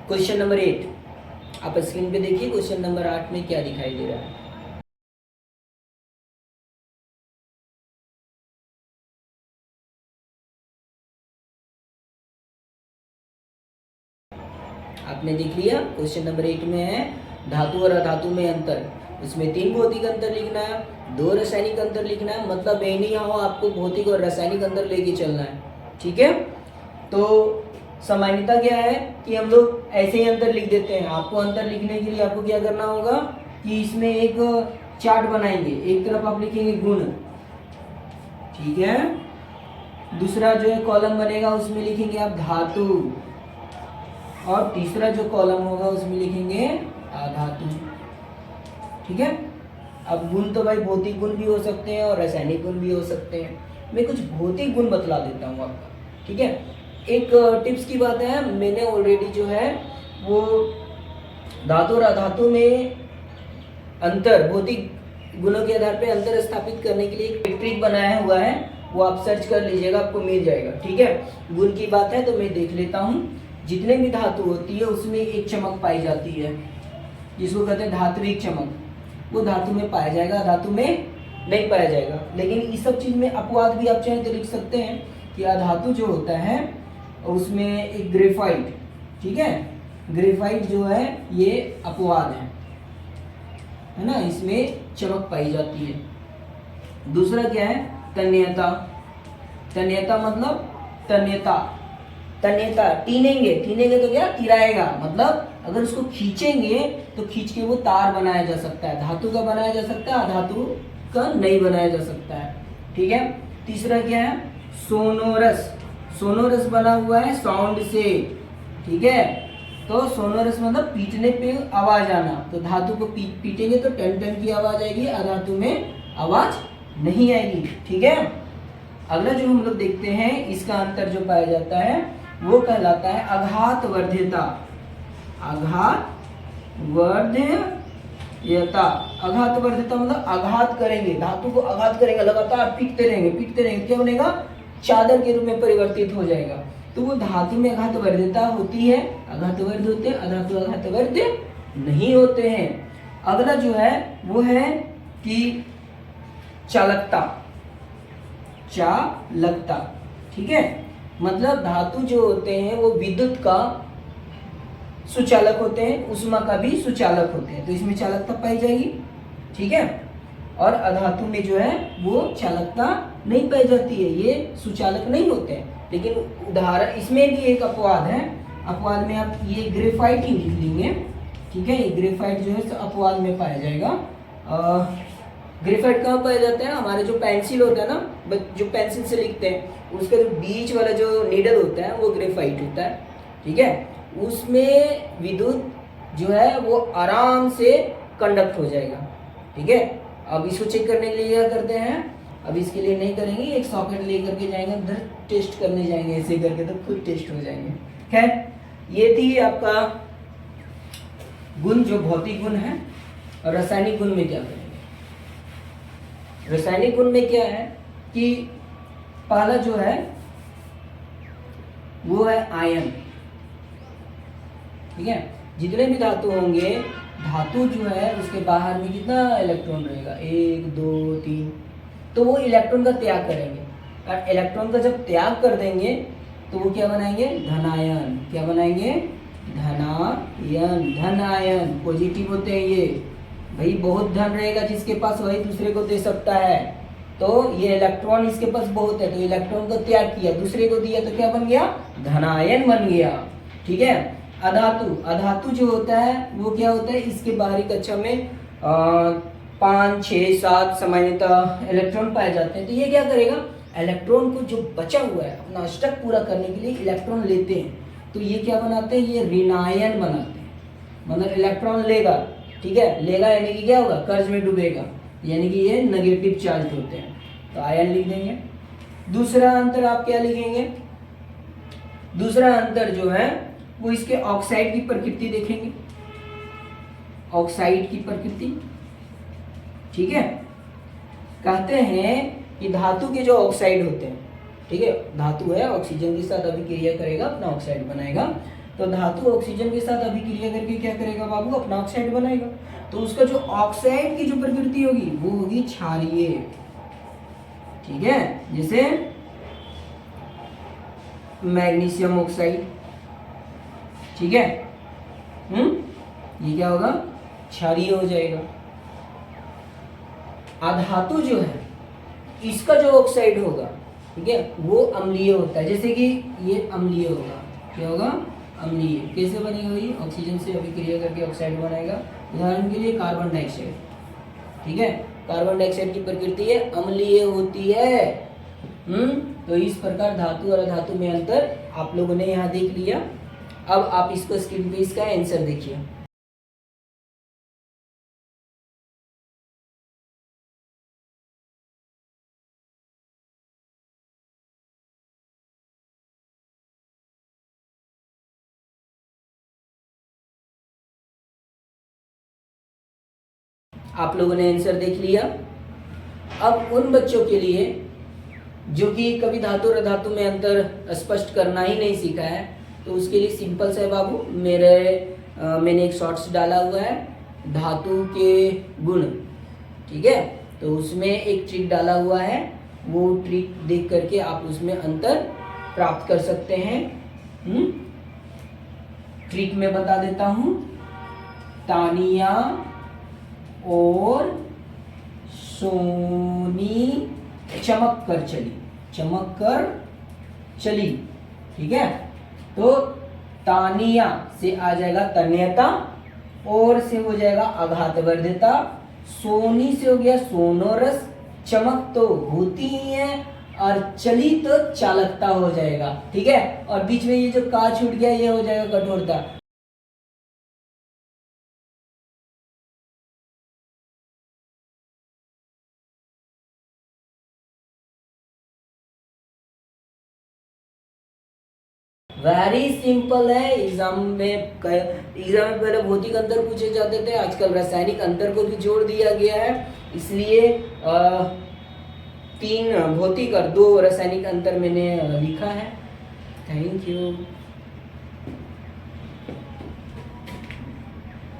Question number 8, आप screen पे देखिए क्वेश्चन नंबर 8 में क्या दिखाई दे रहा है। आपने देख लिया, क्वेश्चन नंबर 8 में है धातु और अधातु में अंतर। उसमें 3 भौतिक अंतर लिखना है, 2 रासायनिक अंतर लिखना है, मतलब एनी हाउ आपको भौतिक और रासायनिक अंतर लेके चलना है। ठीक है, तो सामान्यता क्या है कि हम लोग ऐसे ही अंतर लिख देते हैं। आपको अंतर लिखने के लिए आपको क्या करना होगा कि इसमें एक चार्ट बनाएंगे। एक तरफ आप लिखेंगे गुण, ठीक है, दूसरा जो है कॉलम बनेगा उसमें लिखेंगे आप धातु, और तीसरा जो कॉलम होगा उसमें लिखेंगे अधातु। ठीक है, अब गुण तो भाई भौतिक गुण भी हो सकते हैं और रासायनिक गुण भी हो सकते हैं। मैं कुछ भौतिक गुण बतला देता हूँ आपको। ठीक है, एक टिप्स की बात है, मैंने ऑलरेडी जो है वो धातु और अधातु में अंतर, भौतिक गुणों के आधार पे अंतर स्थापित करने के लिए एक ट्रिक बनाया हुआ है, वो आप सर्च कर लीजिएगा, आपको मिल जाएगा। ठीक है, गुण की बात है तो मैं देख लेता हूँ। जितने भी धातु होती है उसमें एक चमक पाई जाती है जिसको कहते हैं धात्विक चमक, वो धातु में पाया जाएगा, धातु में नहीं पाया जाएगा। लेकिन इस सब चीज में अपवाद भी आप चाहे तो लिख सकते हैं कि अधातु जो होता है उसमें एक ग्रेफाइट, ठीक है, ग्रेफाइट जो है ये अपवाद है ना, इसमें चमक पाई जाती है। दूसरा क्या है, तन्यता। तन्यता मतलब तन्यता, तन्यता टीनेंगे, टीनेंगे तो क्या, तिराएगा, मतलब अगर उसको खींचेंगे तो खींच के वो तार बनाया जा सकता है। धातु का बनाया जा सकता है, अधातु का नहीं बनाया जा सकता है। ठीक है, तीसरा क्या है, सोनोरस। सोनोरस बना हुआ है साउंड से। ठीक है, तो सोनोरस मतलब पीटने पे आवाज आना, तो धातु को पीटेंगे तो टन टन की आवाज आएगी, अधातु में आवाज नहीं आएगी। ठीक है, अगला जो हम लोग देखते हैं इसका अंतर जो पाया जाता है वो कहलाता है आघात वर्ध्यता। आघात वर्ध्यता, आघात वर्ध्यता मतलब आघात करेंगे, धातु को आघात करेंगे, लगातार पीटते रहेंगे, पीटते रहेंगे, क्या बनेगा, चादर के रूप में परिवर्तित हो जाएगा। तो वो धातु में आघात वर्ध्यता होती है, आघात वर्ध होते हैं, अधातु आघात वर्ध्य नहीं होते हैं। अगला जो है वो है कि चालकता। चालकता, ठीक है, मतलब धातु जो होते हैं वो विद्युत का सुचालक होते हैं, उष्मा का भी सुचालक होते हैं, तो इसमें चालकता पाई जाएगी। ठीक है, और अधातु में जो है वो चालकता नहीं पाई जाती है, ये सुचालक नहीं होते हैं। लेकिन उदाहरण इसमें भी एक अपवाद है, अपवाद में आप ये ग्रेफाइट ही लिख लेंगे। ठीक है, ये ग्रेफाइट जो है अपवाद में पाया जाएगा। ग्रेफाइट कहाँ पाया जाता है, हमारे जो पेंसिल होता है ना, जो पेंसिल से लिखते हैं उसका जो बीच वाला जो नीडल होता है वो ग्रेफाइट होता है। ठीक है, उसमें विद्युत जो है वो आराम से कंडक्ट हो जाएगा। ठीक है, अब इसको चेक करने के लिए क्या करते हैं, अब इसके लिए नहीं करेंगे, एक सॉकेट लेकर के जाएंगे उधर, टेस्ट करने जाएंगे, ऐसे करके तो खुद टेस्ट हो जाएंगे। खैर, ये थी आपका गुण जो भौतिक गुण है। और रासायनिक गुण में क्या करेंगे, रासायनिक गुण में क्या है कि पहला जो है वो है आयन। ठीक है, जितने भी धातु होंगे, धातु जो है उसके बाहर में कितना इलेक्ट्रॉन रहेगा, 1 2 3, तो वो इलेक्ट्रॉन का त्याग करेंगे, और इलेक्ट्रॉन का जब त्याग कर देंगे तो वो क्या बनाएंगे, धनायन। क्या बनाएंगे, धनायन। धनायन पॉजिटिव होते हैं ये, भाई बहुत धन रहेगा जिसके पास वही दूसरे को दे सकता है, तो ये इलेक्ट्रॉन इसके पास बहुत है तो इलेक्ट्रॉन को त्याग किया, दूसरे को दिया तो क्या बन गया, धनायन बन गया। ठीक है, अधातु। अधातु जो होता है वो क्या होता है, इसके बाहरी कक्षा में 5 6 7 सामान्यतः इलेक्ट्रॉन पाए जाते हैं। तो ये क्या करेगा, इलेक्ट्रॉन को जो बचा हुआ है अपना अष्टक पूरा करने के लिए इलेक्ट्रॉन लेते हैं, तो ये क्या बनाते हैं, ये ऋणायन बनाते हैं, मतलब इलेक्ट्रॉन लेगा। ठीक है, लेगा यानी कि क्या होगा, कर्ज में डूबेगा, यानी कि ये नेगेटिव चार्ज होते हैं, तो आयन लिख देंगे। दूसरा अंतर आप क्या लिखेंगे, दूसरा अंतर जो है वो इसके ऑक्साइड की प्रकृति देखेंगे, ऑक्साइड की प्रकृति। ठीक है, कहते हैं कि धातु के जो ऑक्साइड होते हैं, ठीक है, धातु है ऑक्सीजन के साथ अभिक्रिया करेगा, अपना ऑक्साइड बनाएगा, तो धातु ऑक्सीजन के साथ अभिक्रिया करके क्या करेगा बाबू, अपना ऑक्साइड बनाएगा। तो उसका जो ऑक्साइड की जो प्रकृति होगी वो होगी क्षारीय, ठीक है। जैसे मैग्नीशियम ऑक्साइड, ठीक है। ये क्या होगा, क्षारीय हो जाएगा। अधातु जो है इसका जो ऑक्साइड होगा, ठीक है, वो अम्लीय होता है। जैसे कि ये अम्लीय होगा, क्या होगा, अम्लीय। कैसे बनेगा भाई, ऑक्सीजन से अभिक्रिया करके ऑक्साइड बनाएगा। उदाहरण के लिए कार्बन डाइऑक्साइड, ठीक है, कार्बन डाइऑक्साइड की प्रकृति है अम्लीय होती है। तो इस प्रकार धातु और अधातु में अंतर आप लोगों ने यहाँ देख लिया। अब आप इसको स्क्रीन पे इसका आंसर देखिए। आप लोगों ने आंसर देख लिया। अब उन बच्चों के लिए जो कि कभी धातु और अधातु में अंतर स्पष्ट करना ही नहीं सीखा है, तो उसके लिए सिंपल सा है बाबू, मैंने एक शॉर्ट्स डाला हुआ है धातु के गुण, ठीक है। तो उसमें एक ट्रिक डाला हुआ है, वो ट्रिक देख करके आप उसमें अंतर प्राप्त कर सकते हैं। ट्रिक में बता देता हूं, तानिया और सोनी चमक कर चली, ठीक है। तो तानिया से आ जाएगा तन्यता, और से हो जाएगा आघातवर्ध्यता, सोनी से हो गया सोनोरस, चमक तो होती ही है, और चली तो चालकता हो जाएगा, ठीक है। और बीच में ये जो का छूट गया ये हो जाएगा कठोरता। वेरी सिंपल है। एग्जाम में पहले भौतिक अंतर पूछे जाते थे, आजकल रासायनिक अंतर को भी जोड़ दिया गया है। इसलिए 3 भौतिक और 2 रासायनिक अंतर मैंने लिखा है। Thank you.